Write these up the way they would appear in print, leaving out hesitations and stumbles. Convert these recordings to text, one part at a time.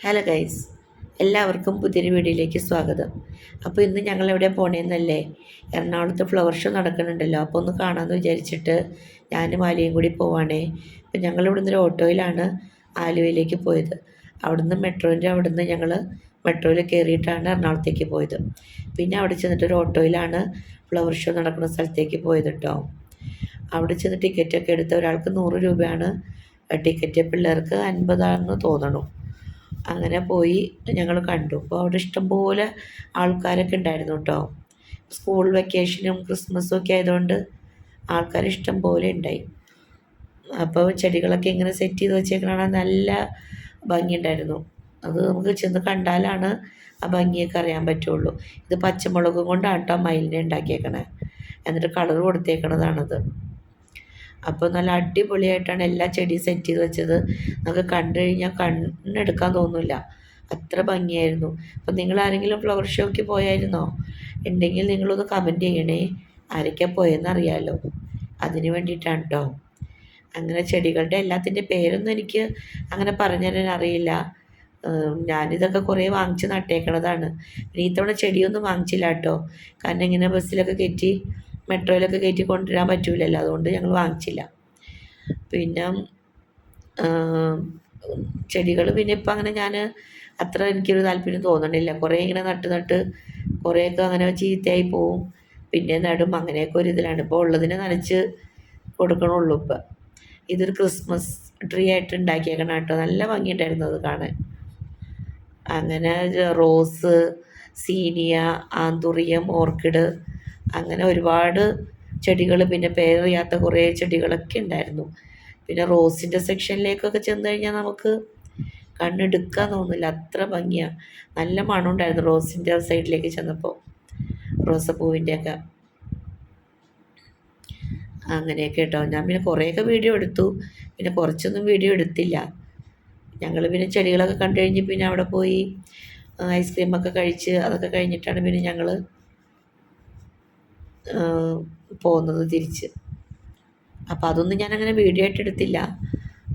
Hello guys, എല്ലാവർക്കും പുതിയൊരു വീഡിയോയിലേക്ക് സ്വാഗതം. അപ്പോൾ ഇന്ന് ഞങ്ങൾ എവിടെ പോണേന്നല്ലേ, എറണാകുളത്ത് ഫ്ലവർ ഷോ നടക്കുന്നുണ്ടല്ലോ, അപ്പോൾ ഒന്ന് കാണാമെന്ന് വിചാരിച്ചിട്ട് ഞാനും ആലുവയും കൂടി പോവാണേ. അപ്പോൾ ഞങ്ങൾ ഇവിടുന്ന് ഒരു ഓട്ടോയിലാണ് ആലുവയിലേക്ക് പോയത്. അവിടുന്ന് അവിടുന്ന് ഞങ്ങൾ മെട്രോയിൽ കയറിയിട്ടാണ് എറണാകുളത്തേക്ക് പോയത്. പിന്നെ അവിടെ ചെന്നിട്ട് ഒരു ഓട്ടോയിലാണ് ഫ്ലവർ ഷോ നടക്കുന്ന സ്ഥലത്തേക്ക് പോയത് കേട്ടോ. അവിടെ ചെന്ന് ടിക്കറ്റൊക്കെ എടുത്ത് ഒരാൾക്ക് 100 രൂപയാണ് ടിക്കറ്റ്, പിള്ളേർക്ക് 50 തോന്നണു. അങ്ങനെ പോയി ഞങ്ങൾ കണ്ടു. അപ്പോൾ അവിടെ ഇഷ്ടംപോലെ ആൾക്കാരൊക്കെ ഉണ്ടായിരുന്നു കേട്ടോ. സ്കൂൾ വെക്കേഷനും ക്രിസ്മസും ഒക്കെ ആയതുകൊണ്ട് ആൾക്കാർ ഇഷ്ടം പോലെ ഉണ്ടായി. അപ്പോൾ ചെടികളൊക്കെ ഇങ്ങനെ സെറ്റ് ചെയ്ത് വെച്ചേക്കണ നല്ല ഭംഗിയുണ്ടായിരുന്നു. അത് നമുക്ക് ചെന്ന് കണ്ടാലാണ് ആ ഭംഗിയൊക്കെ അറിയാൻ പറ്റുള്ളൂ. ഇത് പച്ചമുളകും കൊണ്ടാണ് കേട്ടോ മയിലിനെ ഉണ്ടാക്കിയേക്കണേ, എന്നിട്ട് കളർ കൊടുത്തേക്കണതാണത്. അപ്പോൾ നല്ല അടിപൊളിയായിട്ടാണ് എല്ലാ ചെടിയും സെറ്റ് ചെയ്ത് വെച്ചത്. നമുക്ക് കണ്ടു കഴിഞ്ഞാൽ കണ്ണെടുക്കാൻ തോന്നില്ല, അത്ര ഭംഗിയായിരുന്നു. അപ്പം നിങ്ങളാരെങ്കിലും ഫ്ലവർ ഷോയ്ക്ക് പോയായിരുന്നോ? ഉണ്ടെങ്കിൽ നിങ്ങളൊന്ന് കമൻറ്റ് ചെയ്യണേ, ആരൊക്കെ പോയെന്ന് അറിയാമല്ലോ. അതിന് വേണ്ടിയിട്ടാണ് കേട്ടോ. അങ്ങനെ ചെടികളുടെ എല്ലാത്തിൻ്റെ പേരൊന്നും എനിക്ക് അങ്ങനെ പറഞ്ഞു തരാൻ അറിയില്ല. ഞാനിതൊക്കെ കുറേ വാങ്ങിച്ച് നട്ടേക്കണതാണ്. പിന്നെ ഇത്തവണ ചെടിയൊന്നും വാങ്ങിച്ചില്ല കേട്ടോ, കാരണം ഇങ്ങനെ ബസ്സിലൊക്കെ കയറ്റി മെട്രോയിലൊക്കെ കയറ്റി കൊണ്ടുവരാൻ പറ്റൂലല്ലോ, അതുകൊണ്ട് ഞങ്ങൾ വാങ്ങിച്ചില്ല. പിന്നെ ചെടികൾ പിന്നെ ഇപ്പം അങ്ങനെ ഞാൻ അത്ര എനിക്കൊരു താല്പര്യം തോന്നണില്ല. കുറേ ഇങ്ങനെ നട്ട് കുറേയൊക്കെ അങ്ങനെ ചീത്തയായി പോവും, പിന്നെ നടും, അങ്ങനെയൊക്കെ ഒരു ഇതിലാണ്. ഇപ്പോൾ ഉള്ളതിനെ നനച്ച് കൊടുക്കണുള്ളൂ. ഇപ്പം ഇതൊരു ക്രിസ്മസ് ട്രീ ആയിട്ട് ഉണ്ടാക്കിയേക്കണം കേട്ടോ, നല്ല ഭംഗിയുണ്ടായിരുന്നു അത് കാണാൻ. അങ്ങനെ റോസ്, സീനിയ, ആന്തൂറിയം, ഓർക്കിഡ്, അങ്ങനെ ഒരുപാട് ചെടികൾ, പിന്നെ പേരറിയാത്ത കുറേ ചെടികളൊക്കെ ഉണ്ടായിരുന്നു. പിന്നെ റോസിൻ്റെ സെക്ഷനിലേക്കൊക്കെ ചെന്ന് കഴിഞ്ഞാൽ നമുക്ക് കണ്ണെടുക്കാൻ തോന്നില്ല, അത്ര ഭംഗിയാണ്. നല്ല മണം ഉണ്ടായിരുന്നു റോസിൻ്റെ സൈഡിലേക്ക് ചെന്നപ്പോൾ, റോസപ്പൂവിൻ്റെയൊക്കെ. അങ്ങനെയൊക്കെ കേട്ടോ. ഞാൻ പിന്നെ കുറേയൊക്കെ വീഡിയോ എടുത്തു, പിന്നെ കുറച്ചൊന്നും വീഡിയോ എടുത്തില്ല. ഞങ്ങൾ പിന്നെ ചെടികളൊക്കെ കണ്ടു കഴിഞ്ഞ് പിന്നെ അവിടെ പോയി ഐസ്ക്രീമൊക്കെ കഴിച്ച് അതൊക്കെ കഴിഞ്ഞിട്ടാണ് പിന്നെ ഞങ്ങൾ പോകുന്നത് തിരിച്ച്. അപ്പോൾ അതൊന്നും ഞാനങ്ങനെ വീഡിയോ ആയിട്ട് എടുത്തില്ല,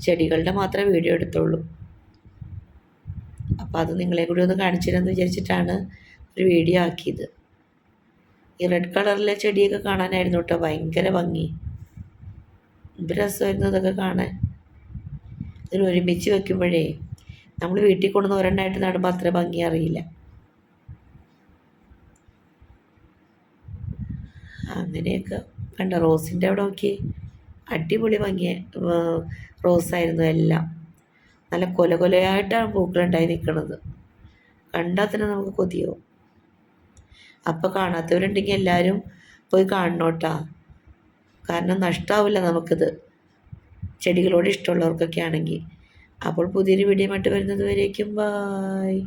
ചെടികളുടെ മാത്രമേ വീഡിയോ എടുത്തുള്ളൂ. അപ്പോൾ അത് നിങ്ങളെ കൂടി ഒന്ന് കാണിച്ചു തരാമെന്ന് വിചാരിച്ചിട്ടാണ് ഒരു വീഡിയോ ആക്കിയത്. ഈ റെഡ് കളറിലെ ചെടിയൊക്കെ കാണാനായിരുന്നു കേട്ടോ ഭയങ്കര ഭംഗി. എന്ത് രസമായിരുന്നു ഇതൊക്കെ കാണാൻ. ഇതിൽ ഒരുമിച്ച് വെക്കുമ്പോഴേ നമ്മൾ വീട്ടിൽ കൊണ്ടുവന്ന് ഒരെണ്ണമായിട്ട് നടുമ്പോൾ അത്ര ഭംഗി അറിയില്ല. അങ്ങനെയൊക്കെ കണ്ട റോസിൻ്റെ അവിടെ നോക്കി, അടിപൊളി ഭംഗി റോസായിരുന്നു എല്ലാം. നല്ല കൊലകൊലയായിട്ടാണ് പൂക്കളുണ്ടായി നിൽക്കുന്നത്, കണ്ടാൽ തന്നെ നമുക്ക് കൊതിയാവും. അപ്പോൾ കാണാത്തവരുണ്ടെങ്കിൽ എല്ലാവരും പോയി കാണണോട്ടാ, കാരണം നഷ്ടമാവില്ല നമുക്കിത്, ചെടികളോട് ഇഷ്ടമുള്ളവർക്കൊക്കെ ആണെങ്കിൽ. അപ്പോൾ പുതിയൊരു വീഡിയോ ആയിട്ട് വരുന്നത് വരേക്കും ബായ്.